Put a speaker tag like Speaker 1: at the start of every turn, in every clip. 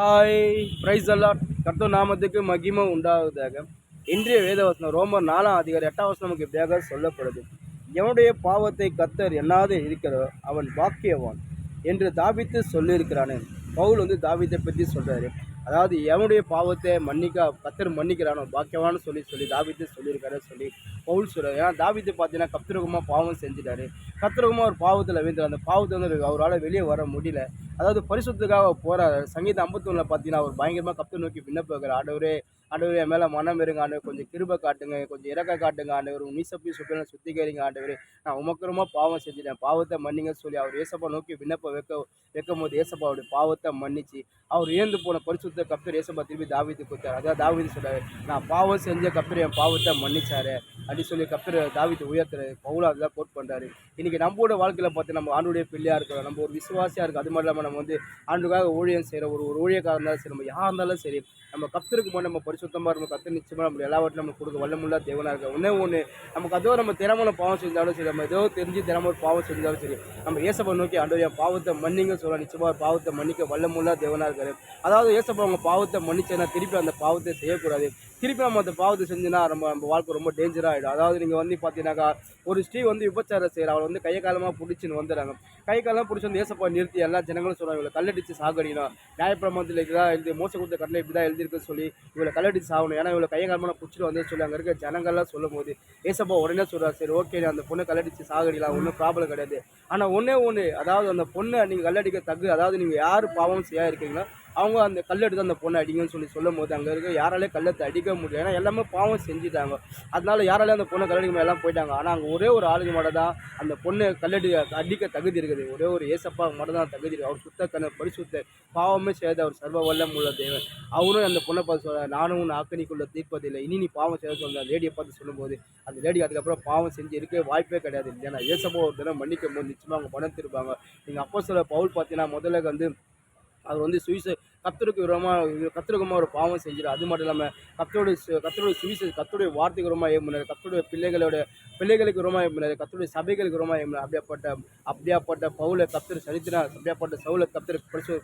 Speaker 1: Hi price allot கர்த்தர் நாமத்துக்கு மகிமை உண்டாவதாக. இன்றைய வேதவசனம் ரோமர் 4ஆம் அதிகாரம் 8ஆம் வசனம் நமக்கு இப்படியாக சொல்லப்படுது. எவனுடைய பாவத்தை கர்த்தர் எண்ணாது இருக்கிறதோ அவன் பாக்கியவான் என்று தாவீது சொல்லியிருக்கிறானே. பவுல் தாவீதை பற்றி சொல்றாரு. அதாவது எவனுடைய பாவத்தை கர்த்தர் மன்னிக்கிறானோ பாக்கியவான்னு சொல்லி தாவீது சொல்லியிருக்காரு சொல்லி பவுல் சொல்றாரு. ஏன்னா தாவீது பார்த்தீங்கன்னா கர்த்தருக்குமா பாவம் செஞ்சுட்டாரு. கர்த்தருக்குமா ஒரு பாவத்தில் வீழ்ந்தார். அந்த பாவத்தை அவரால் வெளியே வர முடியல. அதாவது பரிசுத்தத்துக்காக போறாரு. சங்கீதம் 51 பார்த்தீங்கன்னா அவர் பயங்கரமாக கர்த்தரை நோக்கி விண்ணப்பிக்கிறார். ஆண்டவரே ஆண்டவரே என் மேலே மனம் இருங்க ஆண்டவர், கொஞ்சம் கிருபை காட்டுங்க, கொஞ்சம் இறக்க காட்டுங்க ஆண்டவர், நீசப்பி சுப்பின சுத்திகரிங்க ஆண்டவர், நான் உமக்குறமா பாவம் செஞ்சுட்டேன், பாவத்தை மன்னிங்க சொல்லி அவர் ஏசப்பா நோக்கி விண்ணப்ப வைக்கும் போது ஏசப்பாவுடைய பாவத்தை மன்னிச்சு அவர் ஏந்து போன பரிசுத்த கர்த்தர் ஏசப்பா திருப்பி தாவீது கொடுத்தார். அதாவது தாவீது சொல்றாரு, நான் பாவம் செஞ்ச கர்த்தர் என் பாவத்தை மன்னிச்சாரு அப்படின்னு சொல்லி கர்த்தர் தாவீது உயர்த்துறாரு. பவுல் அதெல்லாம் கோட் பண்றாரு. இன்னைக்கு நம்மளோட வாழ்க்கையில பார்த்து நம்ம ஆண்டுடைய பிள்ளையா இருக்கிறோம், நம்ம ஒரு விசுவாசியா இருக்கு. அது மட்டும் இல்லாமல் நம்ம ஆண்டுக்காக ஊழியம் செய்கிற ஒரு ஊழியக்காரர் இருந்தாலும் சரி, நம்ம யாராக இருந்தாலும் சரி, நம்ம கர்த்தருக்கு போது நம்ம பரிசுத்தமாக இருக்கும். கர்த்தர் நிச்சயமாக நம்ம எல்லாவற்றையும் நம்ம கொடுக்க வல்லமுள்ள தேவனாக இருக்க. ஒன்று நமக்கு அதோ நம்ம திறமையான பாவம் செஞ்சாலும் சரி, நம்ம ஏதோ தெரிஞ்சு திறமை ஒரு பாவம் செஞ்சாலும் சரி, நம்ம ஏசப்பா நோக்கி ஆண்டவர் என் பாவத்தை மன்னிங்க சொல்ல நிச்சயமாக பாவத்தை மன்னிக்க வல்லமுள்ள தேவனாக இருக்காரு. அதாவது ஏசப்பா அவங்க பாவத்தை மன்னிச்சேன்னா திருப்பி அந்த பாவத்தை செய்யக்கூடாது. திருப்பி நம்ம அந்த பாவத்தை செஞ்சுன்னா நம்ம வாழ்க்கை ரொம்ப டேஞ்சராக ஆகிடும். அதாவது நீங்கள் பார்த்தீங்கன்னாக்கா ஒரு ஸ்ரீ விபச்சாரம் செய்கிற அவளை கையை காலமாக பிடிச்சின்னு வந்துடுறாங்க. கை காலமாக பிடிச்சி ஏசப்பா நிறுத்தி எல்லா ஜனங்களும் சொல்கிறாங்க, இவளை கல்லடிச்சு சாகடினா நியாயப்பிரமாணத்தில் இப்படிதான் எழுதி மோச கொடுத்த கடலை இப்படி தான் எழுதியிருக்குன்னு சொல்லி இவளை கல்லடிச்சு சாகணும், ஏன்னா இவளை கையை காலமாக பிடிச்சிட்டு வந்து சொல்லி அங்கே இருக்க ஜனங்கள்லாம் சொல்லும் போது ஏசப்பா உடனே சொல்கிறார், சரி ஓகே அந்த பொண்ணை கல்லடிச்சு சாகடிலாம் ஒன்றும் ப்ராப்ளம் கிடையாது. ஆனால் ஒன்று அதாவது அந்த பொண்ணை நீங்கள் கல்லடிக்க அதாவது நீங்கள் யார் பாவம் செய்யா இருக்கீங்களோ அவங்க அந்த கல்லெடுத்து அந்த பொண்ணை அடிங்கன்னு சொல்லும் போது அங்கே இருக்க யாராலே கல்லத்தை அடிக்க முடியும், ஏன்னா எல்லாமே பாவம் செஞ்சுட்டாங்க. அதனால யாராலே அந்த பொண்ணை கல்லடிக்க எல்லாம் போயிட்டாங்க. ஆனால் அங்கே ஒரே ஒரு ஆளுக்கு மட்டும் தான் அந்த பொண்ணை அடிக்க தகுதி இருக்குது. ஒரே ஒரு ஏசப்பா மட்டும் தான் தகுதி இருக்குது. அவர் சுத்த கண்ண பரிசுத்த பாவமே செய்த அவர் சர்வ வல்லம் உள்ள தேவன். அவரும் அந்த பொண்ணை பார்த்து சொல்கிறார், நானும் உன் ஆக்கணிக்குள்ள தீர்ப்பதில்லை, இனி நீ பாவம் செய்ய சொல்ல லேடியை பார்த்து சொல்லும்போது அந்த லேடி அதுக்கப்புறம் பாவம் செஞ்சு இருக்க வாய்ப்பே கிடையாது. ஏன்னா ஏசப்பா ஒரு தினம் மன்னிக்கும் போது நிச்சயமாக அவங்க பணம் திருப்பாங்க. நீங்கள் அப்போ சொல்ல பவுல் பார்த்தீங்கன்னா முதல்ல அவர் கர்த்தருக்குமா ஒரு பாவம் செஞ்சிடும். அது மட்டும் இல்லாமல் கர்த்தருடைய சுவிசேஷ கர்த்தருடைய வார்த்தைக்கு ரொம்ப ஏம்பினார், கர்த்தருடைய பிள்ளைகளுக்கு ரொம்ப ஏம்பினார், கர்த்தருடைய சபைகளுக்கு ரொம்ப ஏம்பினார். அப்படியாப்பட்ட பவுலை கர்த்தர் அப்படியாப்பட்ட சவுலை கர்த்தர் படிச்சு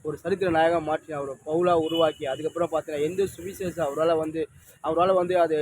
Speaker 1: ஒரு சரித்திர நாயகம் மாற்றி அவர் பவுலாக உருவாக்கி அதுக்கப்புறம் பார்த்தீங்கன்னா எந்த சுவிசேஷம் அவரால் அது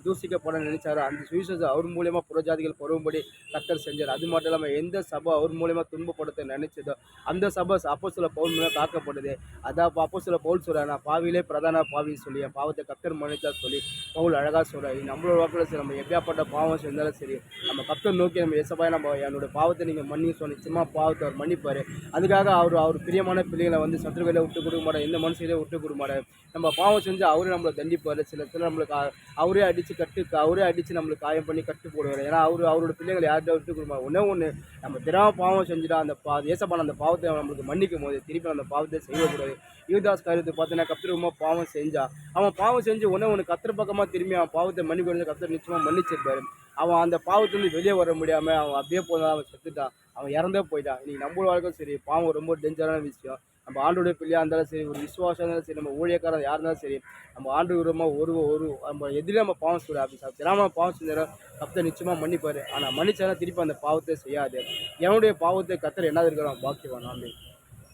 Speaker 1: தூசிக்கப்பட நினைச்சாரோ அந்த சுவிசேஷம் அவர் மூலியமாக புறஜாதிகள் பருவும்படி கர்த்தர் செஞ்சார். அது மட்டும் இல்லாமல் எந்த சபை அவர் மூலியமாக துன்பப்படுத்த நினைச்சதோ அந்த சபை அப்போஸ்தலர் பவுல் மூலம் காக்கப்படுது. அதான் அப்போஸ்தலர் பவுல் சொல்கிறார், நான் பாவியிலே பிரதான பாவின்னு சொல்லி என் பாவத்தை கர்த்தர் மன்னிச்சா சொல்லி பவுல் அழகாக சொல்கிறார். நம்மளோட வாக்கில் சரி, நம்ம எப்படியாப்பட்ட பாவம் செஞ்சாலும் சரி, நம்ம கர்த்தர் நோக்கி நம்ம ஏசப்பாய் நம்ம என்னோட பாவத்தை நீங்கள் மன்னிக்க சொல்லி நிச்சயமாக பாவத்தை அவர் மன்னிப்பார். அதுக்காக அவர் பிரியமான பிள்ளைகளை சத்துருவையில் விட்டு கொடுக்க மாட்டார், எந்த மனுஷையிலே விட்டு கொடுக்க மாட்டார். நம்ம பாவம் செஞ்சு அவரே நம்மளை தண்டிப்பார். சில நம்மளுக்கு அவரே அடித்து நம்மளுக்கு காயம் பண்ணி கட்டு போடுவார். ஏன்னா அவரோட பிள்ளைகளை யார்கிட்ட விட்டு கொடுப்பார். ஒன்று நம்ம தினமும் பாவம் செஞ்சுட்டா அந்த ஏசப்பான அந்த பாவத்தை நம்மளுக்கு மன்னிக்கும் போது திருப்பி அந்த பாவத்தை செய்யக்கூடாது. யூதாஸ் காரியத்தை பார்த்தீங்கன்னா கர்த்தருமா பாவம் செஞ்சான். அவன் பாவம் செஞ்சு ஒன்று கர்த்தர் பக்கமாக திரும்பி அவன் பாவத்தை மன்னிக்க கர்த்தர் நிச்சயமாக மன்னிச்சிருப்பாரு. அவன் அந்த பாவத்துலேருந்து வெளியே வர முடியாமல் அவன் அப்படியே போதான், அவன் செத்துட்டான், அவன் இறந்தே போயிட்டான். இன்னைக்கு நம்மளோட வாழ்க்கை சரி, பாவம் ரொம்ப டேஞ்சரான விஷயம். நம்ம ஆண்டோடைய பிள்ளையாக இருந்தாலும் சரி, ஒரு விசுவாசம் இருந்தாலும் சரி, நம்ம ஊழியக்காரர் யார் இருந்தாலும் சரி, நம்ம ஆண்டு விரும்பமாக ஒரு நம்ம எதிரே நம்ம பாவம் சொல்ல அப்படி தினமும் பாவம் செஞ்சாலும் கர்த்தர் நிச்சயமாக மன்னிப்பார். ஆனால் மன்னிச்சாலும் திருப்பி அந்த பாவத்தை செய்யாது. என்னுடைய பாவத்தை கர்த்தர் என்ன இருக்கிறோம் பாக்கியவான்.